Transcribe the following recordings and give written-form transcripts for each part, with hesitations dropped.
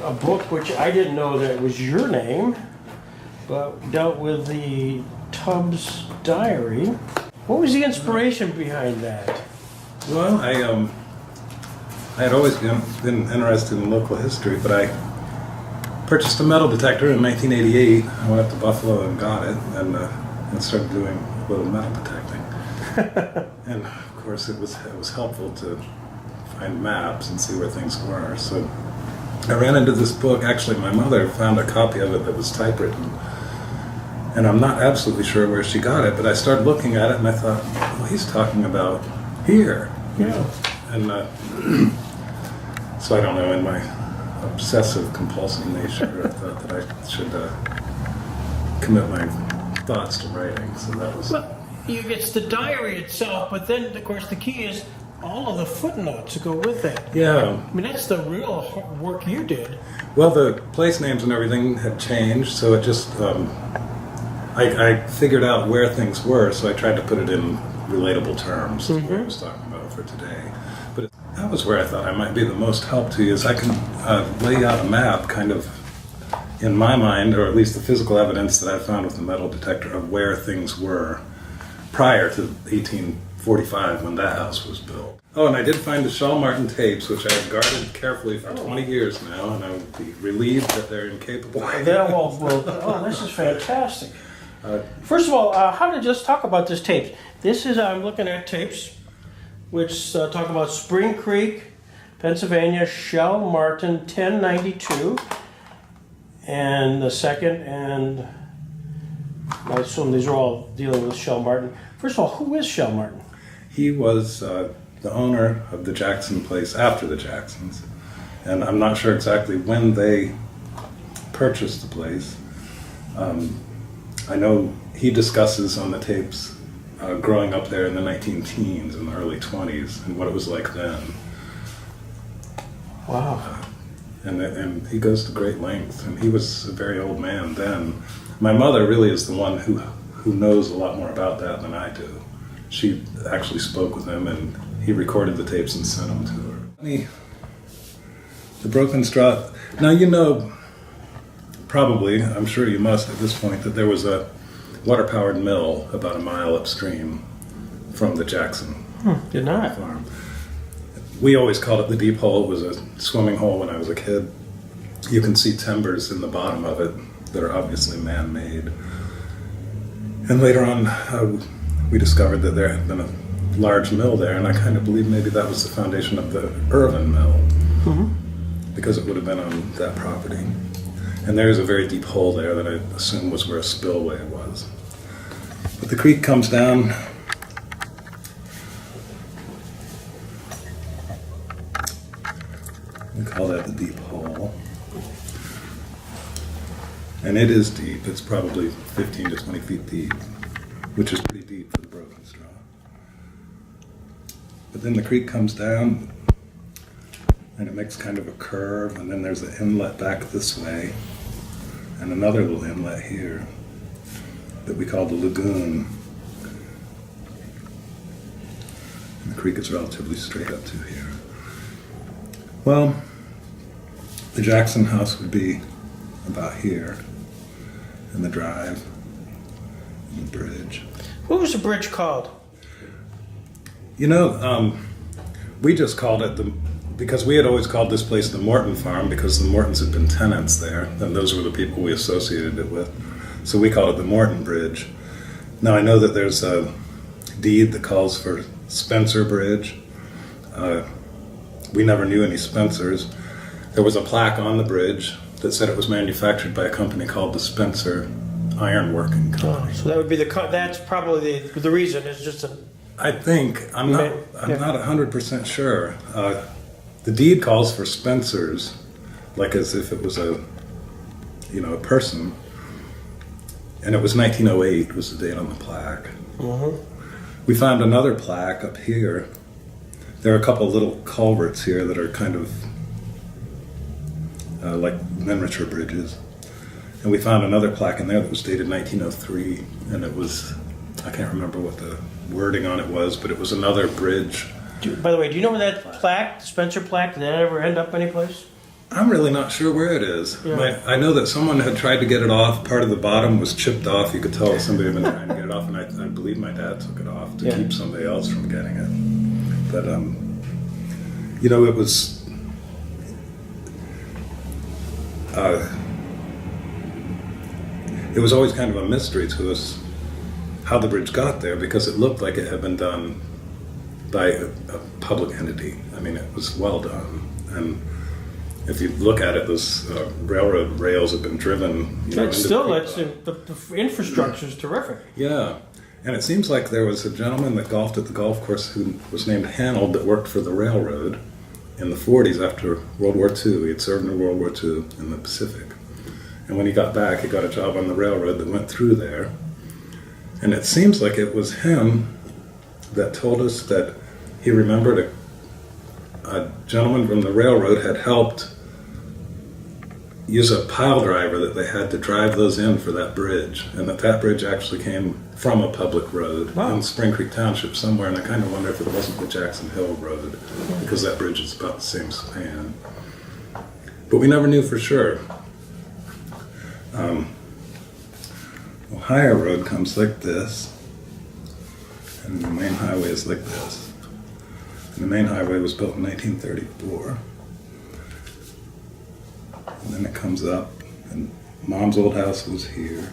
A book which I didn't know that was your name, but dealt with the Tubbs diary. What was the inspiration behind that? Well, I had always been interested in local history, but I purchased a metal detector in 1988. I went up to Buffalo and got it, and started doing a little metal detecting. And of course, it was helpful to find maps and see where things were. So I ran into this book. Actually, my mother found a copy of it that was typewritten, and I'm not absolutely sure where she got it, but I started looking at it and I thought, well, he's talking about here. Yeah. And so I don't know, in my obsessive compulsive nature, I thought that I should commit my thoughts to writing. So that was... Well, it's the diary itself, but then, of course, the key is all of the footnotes that go with that. Yeah. I mean, that's the real work you did. Well, the place names and everything had changed, so it just... I figured out where things were, so I tried to put it in relatable terms, is what I was talking about for today. But that was where I thought I might be the most help to you, is I can lay out a map kind of in my mind, or at least the physical evidence that I found with the metal detector of where things were prior to 1845 when that house was built. Oh, and I did find the Shaw Martin tapes, which I have guarded carefully for 20 years now, and I would be relieved that they're incapable. Oh, this is fantastic. First of all, how to just talk about this tapes. This is, I'm looking at tapes which talk about Spring Creek, Pennsylvania, Shell Martin, 1092, and the second, and I assume these are all dealing with Shell Martin. First of all, who is Shell Martin? He was the owner of the Jackson place after the Jacksons, and I'm not sure exactly when they purchased the place. I know he discusses on the tapes growing up there in the 19-teens and the early 20s and what it was like then. Wow. And he goes to great lengths, and he was a very old man then. My mother really is the one who knows a lot more about that than I do. She actually spoke with him, and he recorded the tapes and sent them to her. The broken straw. Now, you know, probably, I'm sure you must at this point, that there was a water-powered mill about a mile upstream from the Jackson Did not. farm. We always called it the deep hole. It was a swimming hole when I was a kid. You can see timbers in the bottom of it that are obviously man-made. And later on, we discovered that there had been a large mill there, and I kind of believe maybe that was the foundation of the Irvin Mill, because it would have been on that property. And there's a very deep hole there that I assume was where a spillway was. But the creek comes down. We call that the deep hole. And it is deep. It's probably 15 to 20 feet deep, which is pretty deep for the broken straw. But then the creek comes down, and it makes kind of a curve, and then there's an inlet back this way, and another little inlet here that we call the lagoon. And the creek is relatively straight up to here. Well, the Jackson house would be about here, and the drive, and the bridge. What was the bridge called? You know, we just called it because we had always called this place the Morton Farm because the Mortons had been tenants there, and those were the people we associated it with. So we called it the Morton Bridge. Now I know that there's a deed that calls for Spencer Bridge. We never knew any Spencers. There was a plaque on the bridge that said it was manufactured by a company called the Spencer Ironworking Company. So that would be that's probably the reason. It's just a... I think, I'm not 100% sure. The deed calls for Spencers, like as if it was a person. And it was 1908 was the date on the plaque. We found another plaque up here. There are a couple of little culverts here that are kind of like miniature bridges. And we found another plaque in there that was dated 1903, and it was, I can't remember what the wording on it was, but it was another bridge. By the way, do you know where that plaque, the Spencer plaque, did that ever end up anyplace? I'm really not sure where it is. Yeah. I know that someone had tried to get it off. Part of the bottom was chipped off. You could tell that somebody had been trying to get it off, and I believe my dad took it off to keep somebody else from getting it. But, you know, it was... it was always kind of a mystery to us how the bridge got there, because it looked like it had been done by a public entity. I mean, it was well done. And if you look at it, those railroad rails have been driven. The infrastructure is terrific. Yeah. And it seems like there was a gentleman that golfed at the golf course who was named Hanold that worked for the railroad in the 40s after World War II. He had served in World War II in the Pacific. And when he got back, he got a job on the railroad that went through there. And it seems like it was him that told us that he remembered a gentleman from the railroad had helped use a pile driver that they had to drive those in for that bridge, and that bridge actually came from a public road in Spring Creek Township somewhere, and I kind of wonder if it wasn't the Jackson Hill Road, because that bridge is about the same span. But we never knew for sure. Ohio Road comes like this, and the main highway is like this. And the main highway was built in 1934. And then it comes up, and Mom's old house was here.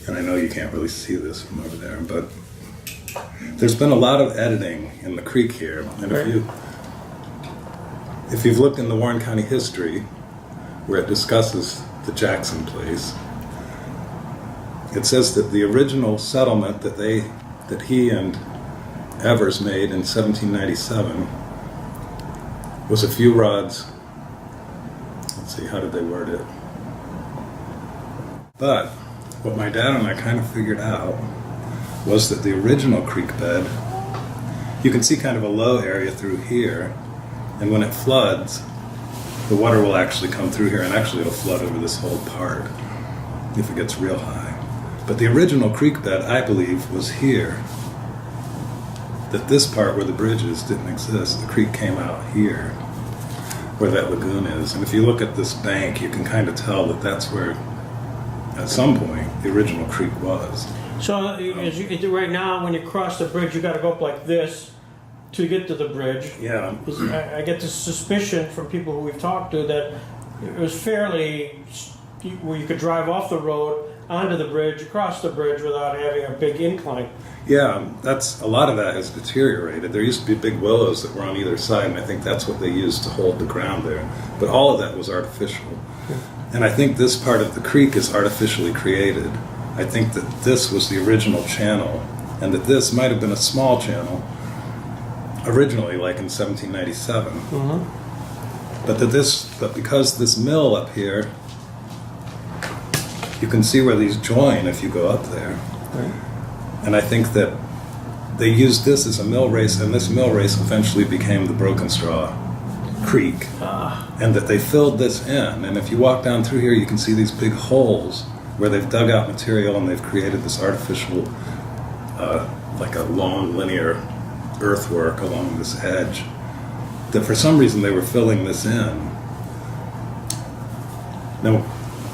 And I know you can't really see this from over there, but there's been a lot of editing in the creek here. And if you've looked in the Warren County history, where it discusses the Jackson place, it says that the original settlement that he and Evers made in 1797 was a few rods. Let's see, how did they word it? But what my dad and I kind of figured out was that the original creek bed, you can see kind of a low area through here, and when it floods, the water will actually come through here, and actually it'll flood over this whole part if it gets real high. But the original creek bed, I believe, was here. That this part where the bridge is didn't exist. The creek came out here, where that lagoon is. And if you look at this bank, you can kind of tell that that's where, at some point, the original creek was. So as you do right now, when you cross the bridge, you got to go up like this to get to the bridge. Yeah. I get this suspicion from people who we've talked to that it was fairly where you could drive off the road onto the bridge, across the bridge without having a big incline. Yeah, a lot of that has deteriorated. There used to be big willows that were on either side, and I think that's what they used to hold the ground there. But all of that was artificial. And I think this part of the creek is artificially created. I think that this was the original channel, and that this might have been a small channel originally, like in 1797. Mm-hmm. But because this mill up here, you can see where these join if you go up there. Right. And I think that they used this as a mill race, and this mill race eventually became the Broken Straw Creek. And that they filled this in. And if you walk down through here, you can see these big holes where they've dug out material and they've created this artificial, like a long linear earthwork along this edge. That for some reason they were filling this in. Now,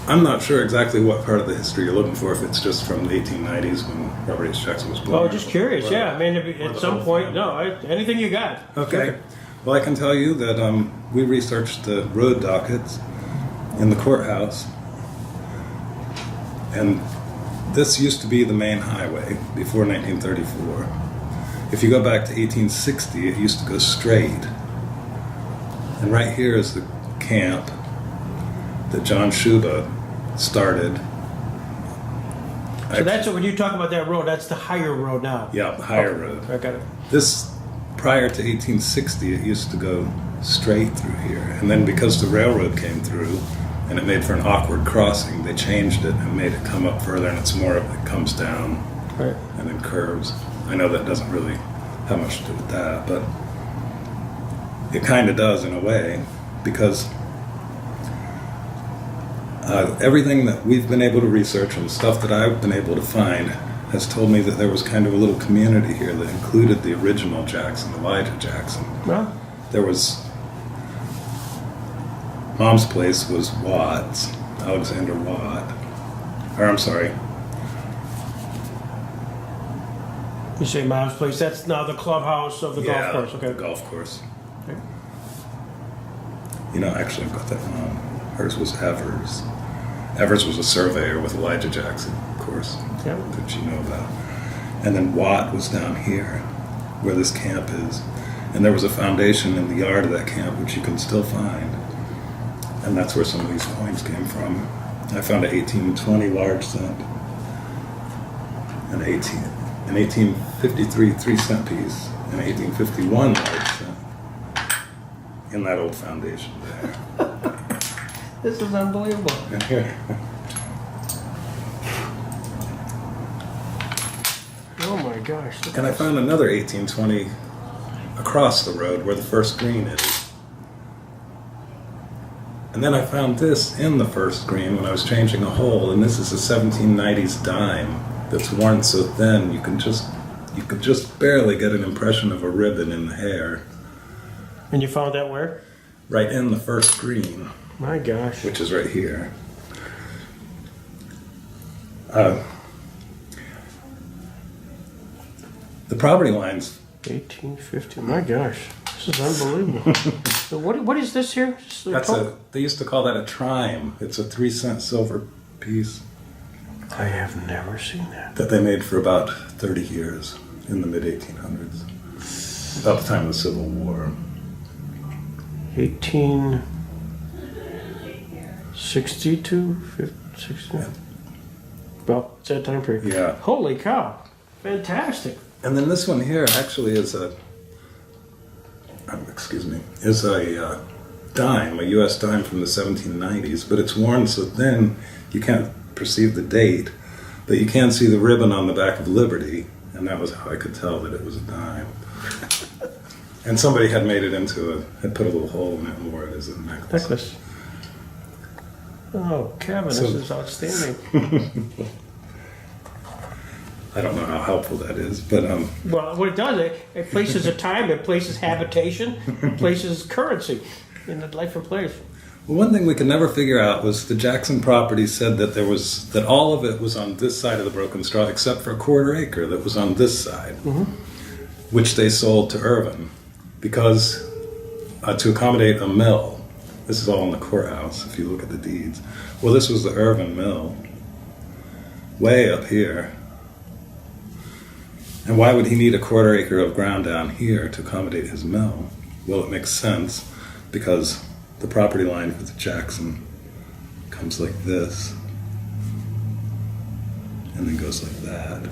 I'm not sure exactly what part of the history you're looking for, if it's just from the 1890s when Robert H. Jackson was born. Oh, just curious, yeah. I mean, at some point, anything you got. Okay. Well, I can tell you that we researched the road dockets in the courthouse, and this used to be the main highway before 1934. If you go back to 1860, it used to go straight. And right here is the camp that John Shuba started. So that's when you talk about that road, that's the higher road now. Yeah, the higher road. I got it. This, prior to 1860, it used to go straight through here. And then because the railroad came through and it made for an awkward crossing, they changed it and made it come up further, and it's more of it comes down and then curves. I know that doesn't really have much to do with that, but it kind of does in a way, because everything that we've been able to research and the stuff that I've been able to find has told me that there was kind of a little community here that included the original Jackson, Elijah Jackson. Well, There was Mom's place was Watt's, Alexander Watt. Or I'm sorry. You say Mom's place, that's now the clubhouse of the golf course, okay. The golf course. Okay. You know, actually I've got that wrong. Hers was Evers. Evers was a surveyor with Elijah Jackson, of course, Yep. that you know about. And then Watt was down here, where this camp is. And there was a foundation in the yard of that camp, which you can still find. And that's where some of these coins came from. I found an 1820 large cent, an 1853 3-cent piece, an 1851 large cent in that old foundation there. This is unbelievable. And here. Oh my gosh. Look And at I found another 1820 across the road where the first green is. And then I found this in the first green when I was changing a hole, and this is a 1790s dime that's worn so thin you could just barely get an impression of a ribbon in the hair. And you found that where? Right in the first green, My gosh. which is right here. The property lines. 1850. My gosh. This is unbelievable. So what is this here? They used to call that a trime. It's a 3-cent silver piece I have never seen that. that they made for about 30 years in the mid-1800s, about the time of the Civil War. 1862, 60. Well, it's that time period. Yeah. Holy cow. Fantastic. And then this one here actually is a dime, a U.S. dime from the 1790s, but it's worn so thin you can't perceive the date, but you can see the ribbon on the back of Liberty, and that was how I could tell that it was a dime. And somebody had made it had put a little hole in it and wore it as a necklace. Oh, Kevin, this is outstanding. I don't know how helpful that is, but Well, what it does, it places a time, it places habitation, it places currency in the life of place. well, one thing we could never figure out was the Jackson property said that all of it was on this side of the broken straw except for a quarter acre that was on this side, which they sold to Irvin because to accommodate a mill. This is all in the courthouse if you look at the deeds. Well, this was the Irvin mill, way up here. And why would he need a quarter acre of ground down here to accommodate his mill? Well, it makes sense because the property line for the Jackson comes like this and then goes like that.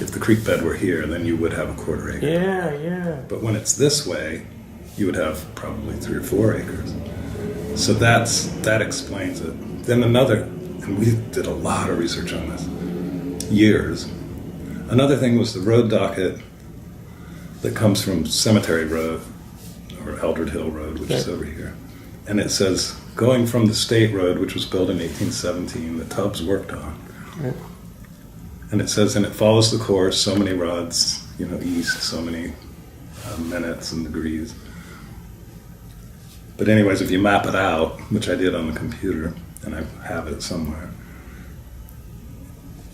If the creek bed were here, then you would have a quarter acre. Yeah. But when it's this way, you would have probably 3 or 4 acres. So that explains it. Then and we did a lot of research on this, years. Another thing was the road docket that comes from Cemetery Road, or Eldred Hill Road, which is over here. And it says, going from the State Road, which was built in 1817, that Tubbs worked on. Right. And it says, and it follows the course, so many rods, east, so many minutes and degrees. But anyways, if you map it out, which I did on the computer, and I have it somewhere,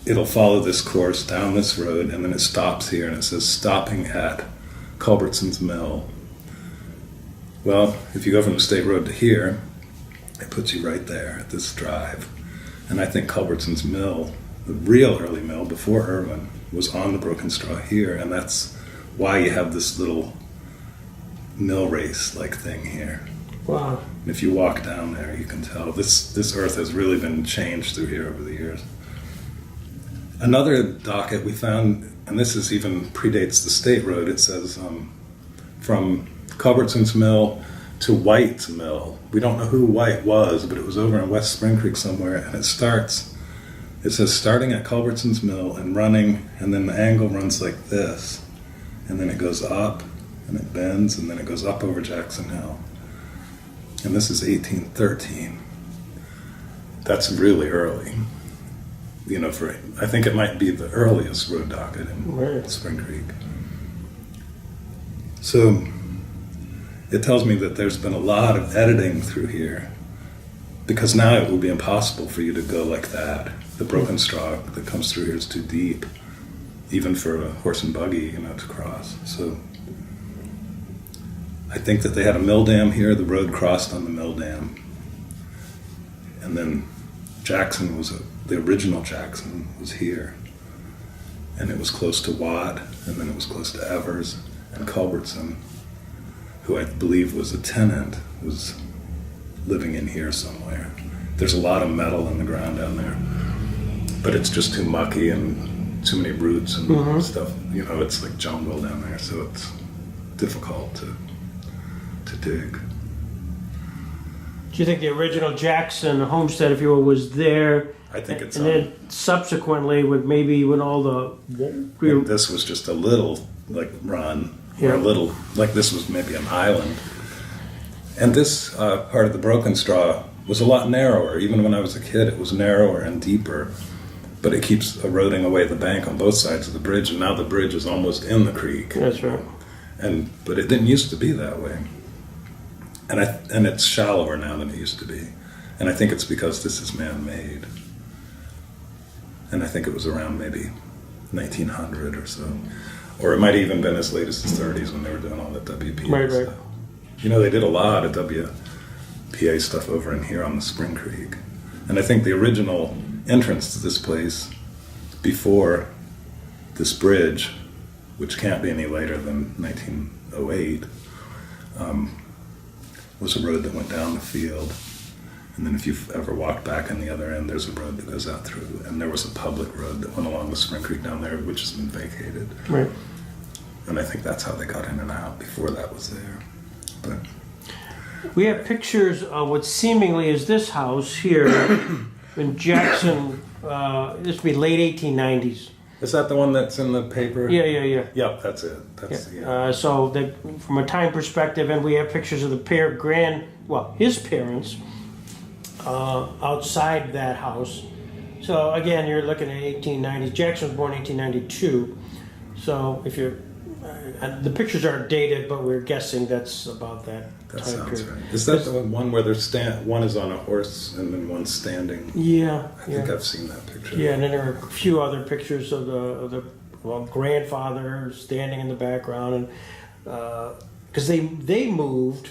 it'll follow this course down this road, and then it stops here, and it says stopping at Culbertson's Mill. Well, if you go from the State Road to here, it puts you right there at this drive. And I think Culbertson's Mill, the real early mill before Irvin, was on the broken straw here, and that's why you have this little mill race-like thing here. Wow. And if you walk down there, you can tell this earth has really been changed through here over the years. Another docket we found, and this is even predates the State Road, it says from Culbertson's Mill to White's Mill. We don't know who White was, but it was over in West Spring Creek somewhere, and it says starting at Culbertson's Mill and running, and then the angle runs like this, and then it goes up, and it bends, and then it goes up over Jackson Hill. And this is 1813. That's really early. I think it might be the earliest road docket in Spring Creek. So it tells me that there's been a lot of editing through here because now it would be impossible for you to go like that. The broken straw that comes through here is too deep, even for a horse and buggy, to cross. So I think that they had a mill dam here. The road crossed on the mill dam. And then Jackson the original Jackson was here. And it was close to Watt, and then it was close to Evers, and Culbertson, who I believe was a tenant, was living in here somewhere. There's a lot of metal in the ground down there, but it's just too mucky and too many roots and stuff. It's like jungle down there, so it's difficult to dig. Do you think the original Jackson Homestead, if you will, was there? I think it's. And then subsequently, when all the this was just a little run, yeah. or a little this was maybe an island. And this part of the broken straw was a lot narrower. Even when I was a kid, it was narrower and deeper. But it keeps eroding away the bank on both sides of the bridge, and now the bridge is almost in the creek. That's right. But it didn't used to be that way. And it's shallower now than it used to be. And I think it's because this is man-made. And I think it was around maybe 1900 or so. Or it might have even been as late as the 30s when they were doing all that WPA right, stuff. Right. They did a lot of WPA stuff over in here on the Spring Creek. And I think the original entrance to this place before this bridge, which can't be any later than 1908, was a road that went down the field. And then if you've ever walked back on the other end, there's a road that goes out through. And there was a public road that went along the Spring Creek down there, which has been vacated. Right. And I think that's how they got in and out before that was there. But we have pictures of what seemingly is this house here in Jackson. This would be late 1890s. is that the one that's in the paper? Yeah. Yep, that's it. So from a time perspective, and we have pictures of his parents outside that house. So again, you're looking at 1890s. Jackson was born 1892. So if you're, the pictures are dated, but we're guessing that's about that That time sounds period. right. Is that the one where one is on a horse and then one's standing? Yeah. I think I've seen that picture. Yeah, and then there are a few other pictures of the grandfather standing in the background, and because they moved,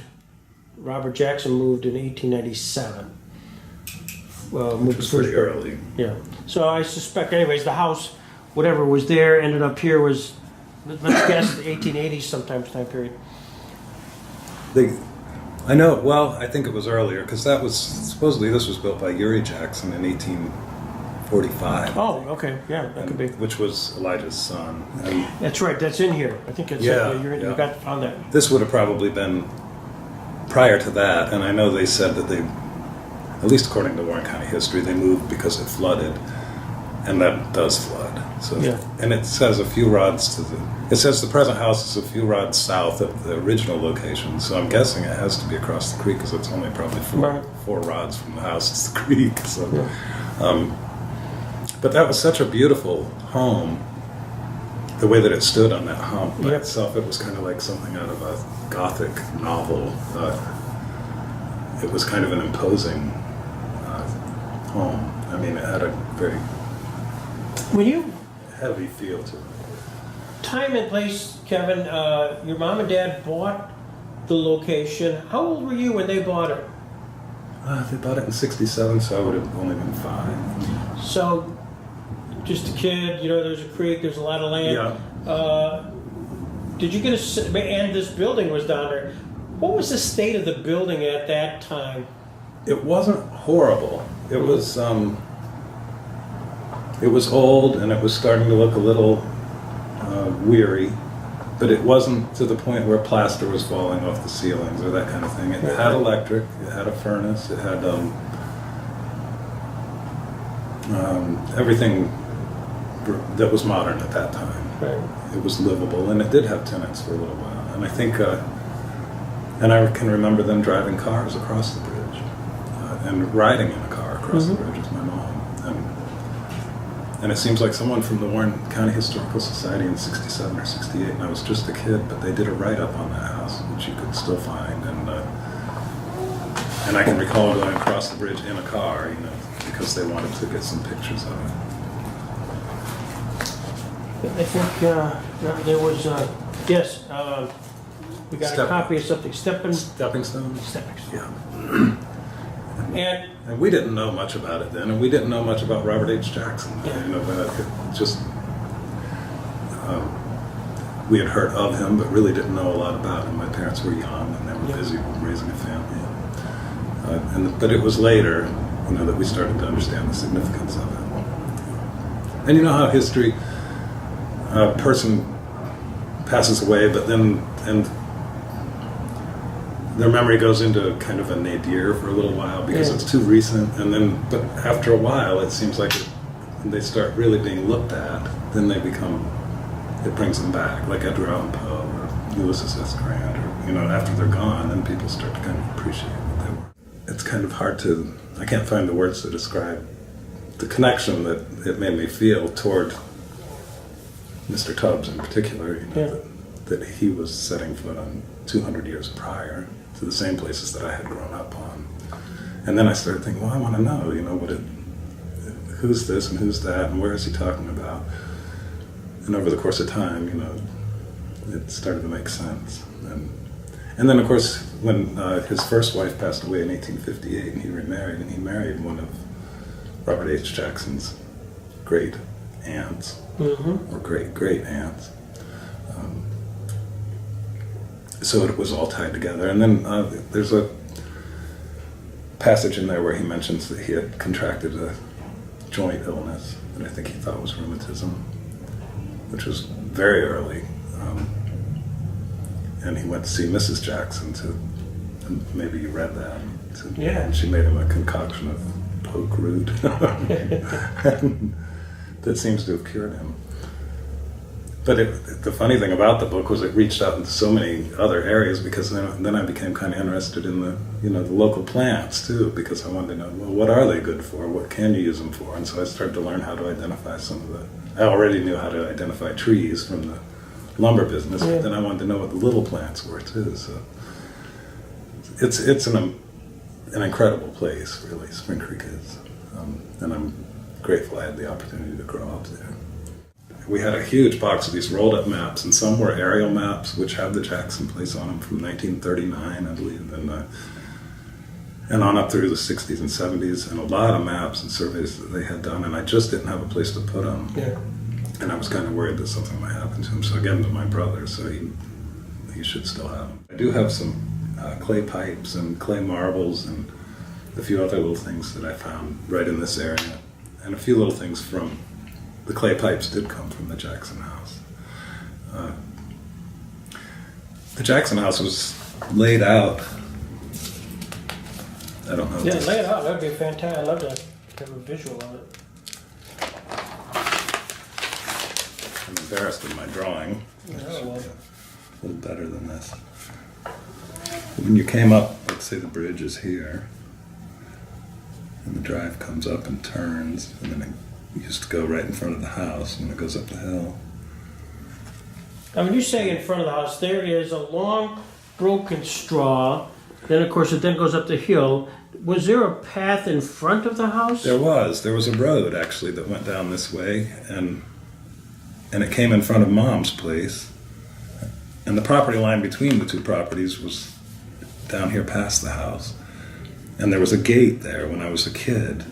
Robert Jackson moved in 1897. Which was pretty early. Yeah. So I suspect, anyways, the house, whatever was there, ended up here was, let's guess, the 1880s sometimes time period. I know. Well, I think it was earlier because supposedly this was built by Uri Jackson in 1845. Oh, okay, yeah, that could be. Which was Elijah's son. And that's right. That's in here. I think it's you got found that. This would have probably been prior to that, and I know they said that they, at least according to Warren County history, they moved because it flooded, and that does flood. So, yeah. And it says a few rods it says the present house is a few rods south of the original location. So I'm guessing it has to be across the creek because it's only probably four rods from the house to the creek. So, but that was such a beautiful home. The way that it stood on that hump by itself, it was kind of like something out of a Gothic novel. It was kind of an imposing home. I mean, it had a very heavy feel to it. Time and place, Kevin. Your mom and dad bought the location. How old were you when they bought it? They bought it in '67, so I would have only been 5. So, just a kid. There's a creek. There's a lot of land. Yeah. Did you get and this building was down there. What was the state of the building at that time? It wasn't horrible. It was old and it was starting to look a little weary, but it wasn't to the point where plaster was falling off the ceilings or that kind of thing. It had electric, it had a furnace, it had everything that was modern at that time. Right. It was livable, and it did have tenants for a little while. And I think, and I can remember them driving cars across the bridge and riding in a car across the bridge with my mom. And it seems like someone from the Warren County Historical Society in '67 or '68, and I was just a kid, but they did a write-up on that house, which you could still find. And And I can recall going across the bridge in a car, because they wanted to get some pictures of it. I think there was, yes, we got a copy of something, Stepping Stones? Stepping Stone. Yeah. And we didn't know much about it then, and we didn't know much about Robert H. Jackson. Yeah. But it just we had heard of him, but really didn't know a lot about him. My parents were young, and they were busy raising a family. But it was later, that we started to understand the significance of it. And you know how history, a person passes away, but then their memory goes into kind of a nadir for a little while because it's too recent, but after a while it seems like when they start really being looked at, then it brings them back, like Edgar Allan Poe or Ulysses S. Grant, or after they're gone, then people start to kind of appreciate what they were. It's kind of hard I can't find the words to describe the connection that it made me feel toward Mr. Tubbs in particular, that he was setting foot on 200 years prior to the same places that I had grown up on. And then I started thinking, well, I want to know, who's this and who's that and where is he talking about? And over the course of time, it started to make sense. And then, of course, when his first wife passed away in 1858 and he remarried, and he married one of Robert H. Jackson's great aunts, or great-great aunts. So it was all tied together. And then there's a passage in there where he mentions that he had contracted a joint illness that I think he thought was rheumatism, which was very early. And he went to see Mrs. Jackson and maybe you read that. And she made him a concoction of poke root that seems to have cured him. But the funny thing about the book was it reached out into so many other areas, because then I became kind of interested in the local plants too, because I wanted to know, well, what are they good for? What can you use them for? And so I started to learn how to identify I already knew how to identify trees from the lumber business, but then I wanted to know what the little plants were too. So it's an incredible place, really, Spring Creek is. And I'm grateful I had the opportunity to grow up there. We had a huge box of these rolled up maps, and some were aerial maps, which have the Jackson place on them from 1939, I believe, and on up through the 60s and 70s, and a lot of maps and surveys that they had done, and I just didn't have a place to put them. Yeah. And I was kind of worried that something might happen to him, so I gave them to my brother, so he should still have them. I do have some clay pipes and clay marbles and a few other little things that I found right in this area, and a few little things from the clay pipes did come from the Jackson house. The Jackson house was laid out. I don't know. Yeah, lay it out. That would be fantastic. I'd love to have a visual of it. I'm embarrassed with my drawing. Well. A little better than this. When you came up, let's say the bridge is here, and the drive comes up and turns, and then it used to go right in front of the house, and it goes up the hill. Now, when you say in front of the house, there is a long, broken straw. Then, of course, it then goes up the hill. Was there a path in front of the house? There was. There was a road, actually, that went down this way, and it came in front of Mom's place. And the property line between the two properties was down here past the house. And there was a gate there when I was a kid.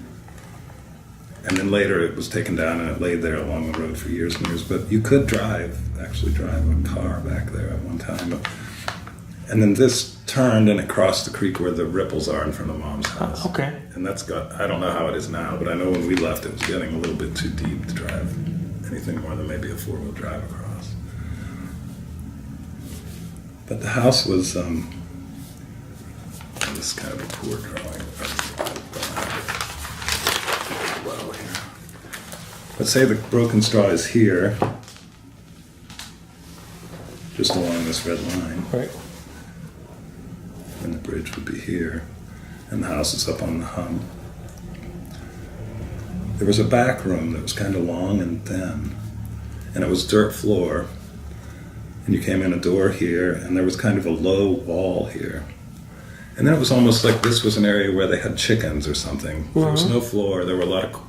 And then later it was taken down and it laid there along the road for years and years. But you could actually drive a car back there at one time. And then this turned and it crossed the creek where the ripples are in front of Mom's house. Okay. And I don't know how it is now, but I know when we left it was getting a little bit too deep to drive anything more than maybe a four-wheel drive across. But the house was, this is kind of a poor drawing. Well, here. Let's say the broken straw is here, just along this red line. Right. And the bridge would be here, and the house is up on the hump. There was a back room that was kind of long and thin, and it was dirt floor. And you came in a door here, and there was kind of a low wall here. And then it was almost like this was an area where they had chickens or something. There was no floor. There were a lot of,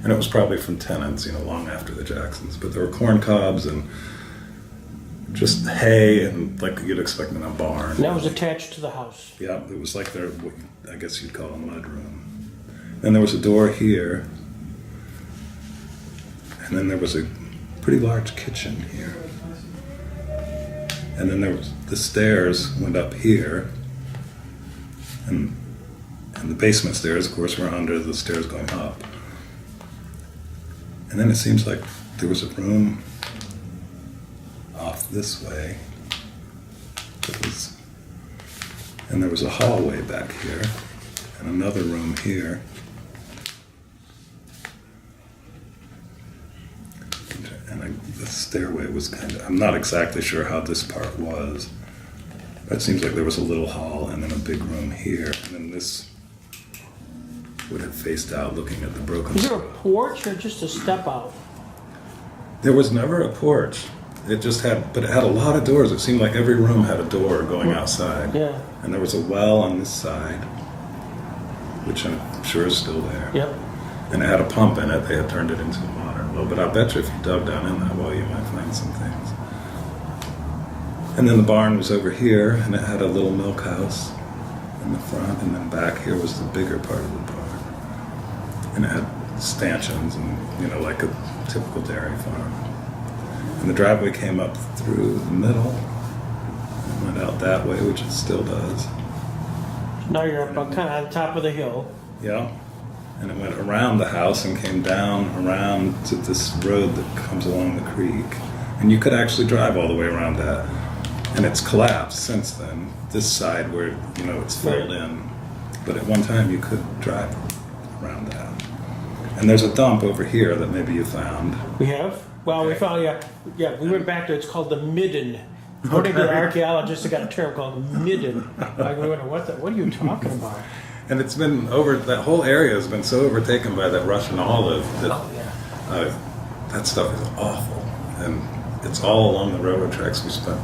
and it was probably from tenants, long after the Jacksons. But there were corn cobs and just hay and like you'd expect in a barn. And that was attached to the house. Yeah, it was like their, I guess you'd call a mud room. Then there was a door here. And then there was a pretty large kitchen here. And then there was, the stairs went up here. And the basement stairs, of course, were under the stairs going up. And then it seems like there was a room off this way. And there was a hallway back here. And another room here. The stairway was kind of, I'm not exactly sure how this part was, but it seems like there was a little hall and then a big room here, and then this would have faced out looking at the broken. Is there a porch or just a step out? There was never a porch. It just had, but it had a lot of doors. It seemed like every room had a door going outside. Yeah. And there was a well on this side, which I'm sure is still there. Yep. And it had a pump in it. They had turned it into a modern well, but I bet you if you dug down in that well, you might find some things. And then the barn was over here, and it had a little milk house in the front, and then back here was the bigger part of the barn. And it had stanchions and, like a typical dairy farm. And the driveway came up through the middle and went out that way, which it still does. Now you're up on, kind of on top of the hill. Yeah. And it went around the house and came down around to this road that comes along the creek. And you could actually drive all the way around that. And it's collapsed since then, this side where, it's filled in. But at one time you could drive around that. And there's a dump over here that maybe you found. We have? Well, we found, yeah, we went back there. It's called the midden. According to the archaeologists, they got a term called midden. Like, what are you talking about? And it's been that whole area has been so overtaken by that Russian olive that that stuff is awful. And it's all along the railroad tracks. We spent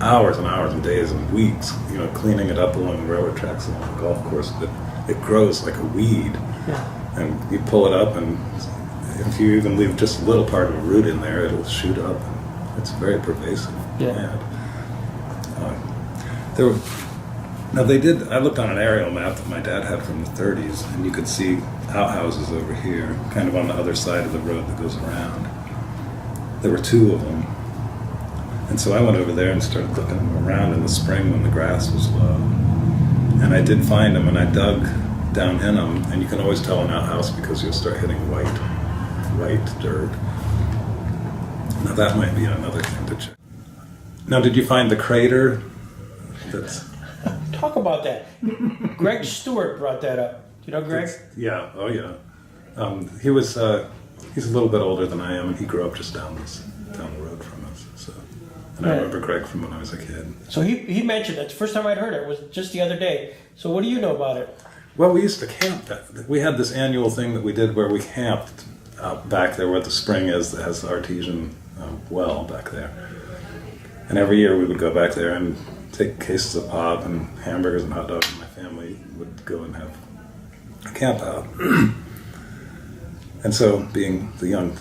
hours and hours and days and weeks, cleaning it up along the railroad tracks along the golf course. It grows like a weed. Yeah. And you pull it up, and if you even leave just a little part of a root in there, it'll shoot up. It's very pervasive. Yeah. Now they did, I looked on an aerial map that my dad had from the 30s, and you could see outhouses over here, kind of on the other side of the road that goes around. There were two of them. And so I went over there and started looking around in the spring when the grass was low. And I did find them, and I dug down in them, and you can always tell an outhouse because you'll start hitting white dirt. Now that might be another thing to check. Now, did you find the crater? Talk about that. Greg Stewart brought that up. Do you know Greg? Yeah. Oh, yeah. He's a little bit older than I am, and he grew up just down the road from us. So, and I remember Greg from when I was a kid. So he mentioned it. The first time I'd heard it was just the other day. So what do you know about it? Well, we used to camp. We had this annual thing that we did where we camped out back there where the spring is that has the artesian well back there. And every year we would go back there and take cases of pop and hamburgers and hot dogs, and my family would go and have a camp out. And so, being the young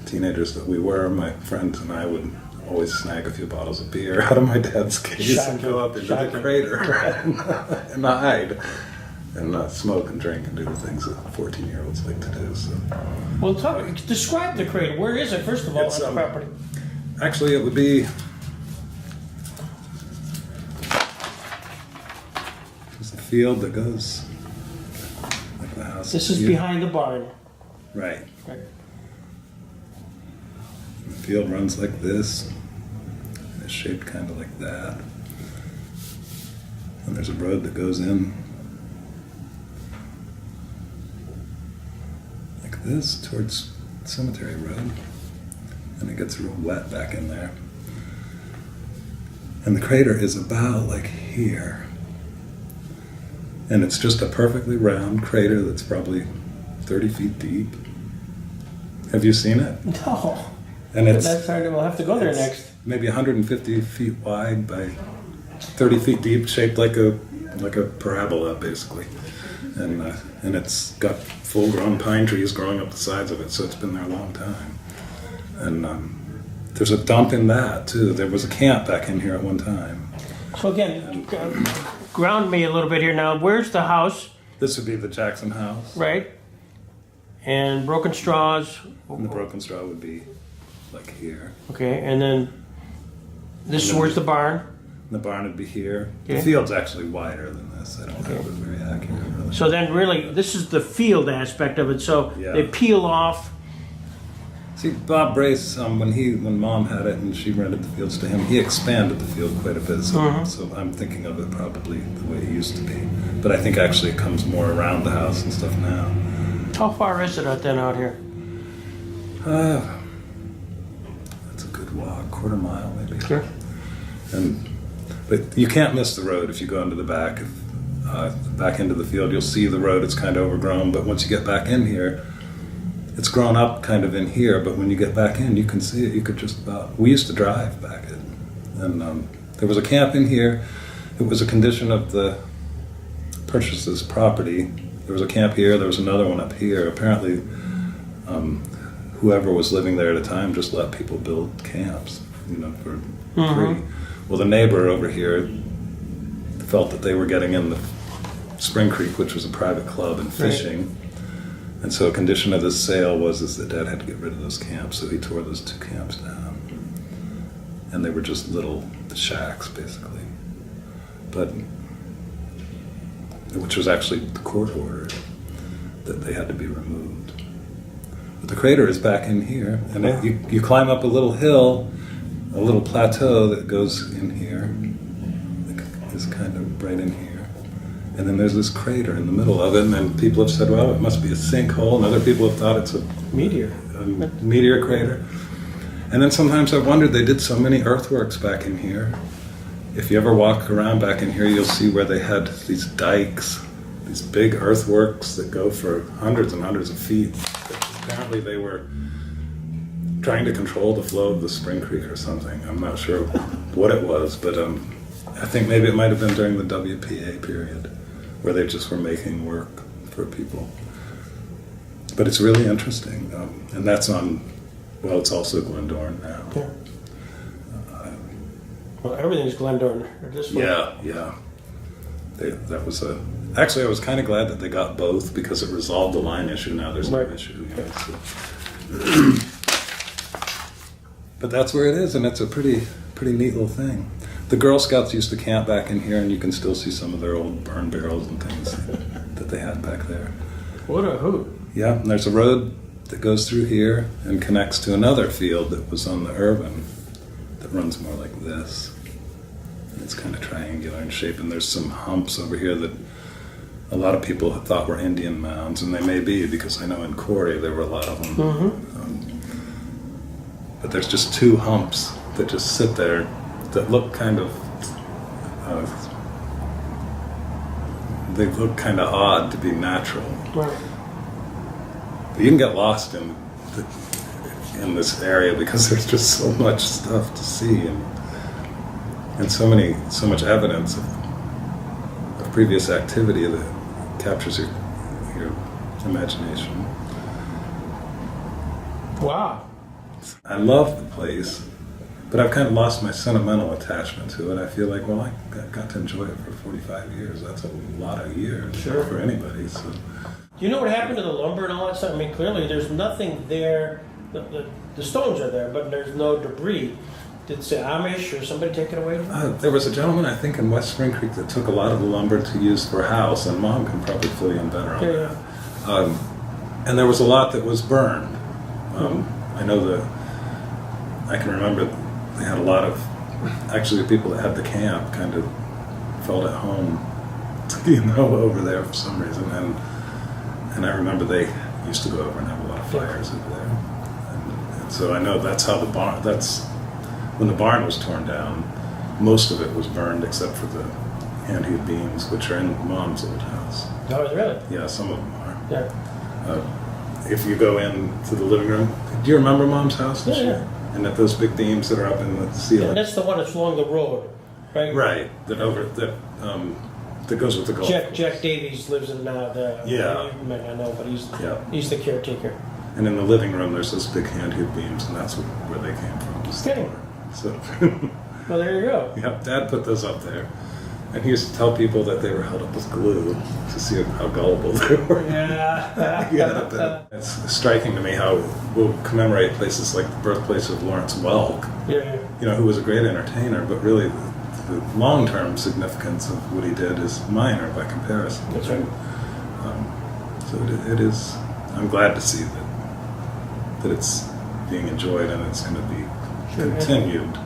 teenagers that we were, my friends and I would always snag a few bottles of beer out of my dad's case and go up into the crater and hide and smoke and drink and do the things that 14-year-olds like to do. So. Well, describe the crater. Where is it, first of all, on the property? Actually, it would be... There's a field that goes like the house. This is behind the barn. Right. The field runs like this, and it's shaped kind of like that. And there's a road that goes in like this towards Cemetery Road, and it gets real wet back in there. And the crater is about like here. And it's just a perfectly round crater that's probably 30 feet deep. Have you seen it? No. And it's, that's hard. We'll have to go there next. Maybe 150 feet wide by 30 feet deep, shaped like a like a parabola, basically. And it's got full-grown pine trees growing up the sides of it, so it's been there a long time. And there's a dump in that, too. There was a camp back in here at one time. So again, ground me a little bit here now. Where's the house? This would be the Jackson house. Right. And Broken Straws. And the Broken Straw would be like here. Okay, and then this is where's the barn? And the barn would be here. Okay. The field's actually wider than this. I don't have it very accurate, really. So then really, this is the field aspect of it. So Yeah. they peel off. See, Bob Brace, when Mom had it and she rented the fields to him, he expanded the field quite a bit. So I'm thinking of it probably the way it used to be. But I think actually it comes more around the house and stuff now. How far is it then out here? That's a good walk, quarter mile maybe. Sure. But you can't miss the road if you go into the back. Back into the field, you'll see the road. It's kind of overgrown, but once you get back in here, it's grown up kind of in here. But when you get back in, you can see it. You could just about. We used to drive back in, and there was a camp in here. It was a condition of the purchase of this property. There was a camp here. There was another one up here. Apparently, whoever was living there at a time just let people build camps, for free. Well, the neighbor over here felt that they were getting in the Spring Creek, which was a private club, and fishing. Right. And so a condition of this sale was that Dad had to get rid of those camps, so he tore those 2 camps down. And they were just little shacks, basically. But which was actually the court ordered that they had to be removed. But the crater is back in here, and you climb up a little hill, a little plateau that goes in here. It's kind of right in here. And then there's this crater in the middle of it, and then people have said, well, it must be a sinkhole, and other people have thought it's a meteor crater. And then sometimes I've wondered, they did so many earthworks back in here. If you ever walk around back in here, you'll see where they had these dikes, these big earthworks that go for hundreds and hundreds of feet. Apparently they were trying to control the flow of the Spring Creek or something. I'm not sure what it was, but I think maybe it might have been during the WPA period where they just were making work for people. But it's really interesting, and that's it's also Glendorn now. Yeah. Well, everything's Glendorn. Yeah. That was actually, I was kind of glad that they got both because it resolved the line issue. Now there's no issue. But that's where it is, and it's a pretty neat little thing. The Girl Scouts used to camp back in here, and you can still see some of their old burn barrels and things that they had back there. What a hoot. Yeah, and there's a road that goes through here and connects to another field that was on the urban that runs more like this. And it's kind of triangular in shape, and there's some humps over here that a lot of people thought were Indian mounds, and they may be, because I know in Corey there were a lot of them. But there's just 2 humps that just sit there that look kind of they look kind of odd to be natural. Right. But you can get lost in this area because there's just so much stuff to see and so much evidence of previous activity that captures your imagination. Wow. I love the place, but I've kind of lost my sentimental attachment to it. I feel like, well, I got to enjoy it for 45 years. That's a lot of years for anybody. So. Do you know what happened to the lumber and all that stuff? I mean, clearly there's nothing there. The stones are there, but there's no debris. Did the Amish or somebody take it away? There was a gentleman, I think, in West Spring Creek that took a lot of the lumber to use for a house, and Mom can probably fill you in better on that. And there was a lot that was burned. I know I can remember they had a lot of, actually the people that had the camp kind of felt at home, over there for some reason, and I remember they used to go over and have a lot of fires over there. And so I know that's how when the barn was torn down, most of it was burned except for the hand-hewed beams, which are in Mom's old house. Oh, really? Yeah, some of them are. Yeah. If you go into the living room, do you remember Mom's house? Yeah. And those big beams that are up in the ceiling. Yeah, and that's the one that's along the road, right? Right. that goes with the golf. Jack Davies lives in the. Yeah. I know, but Yeah. he's the caretaker. And in the living room, there's those big handheld beams, and that's where they came from. Kidding. So, Well, there you go. yeah, Dad put those up there. And he used to tell people that they were held up with glue to see how gullible they were. Yeah. It's striking to me how we'll commemorate places like the birthplace of Lawrence Welk, Yeah. who was a great entertainer, but really the long-term significance of what he did is minor by comparison. That's right. So it is. I'm glad to see that it's being enjoyed and it's going to be continued.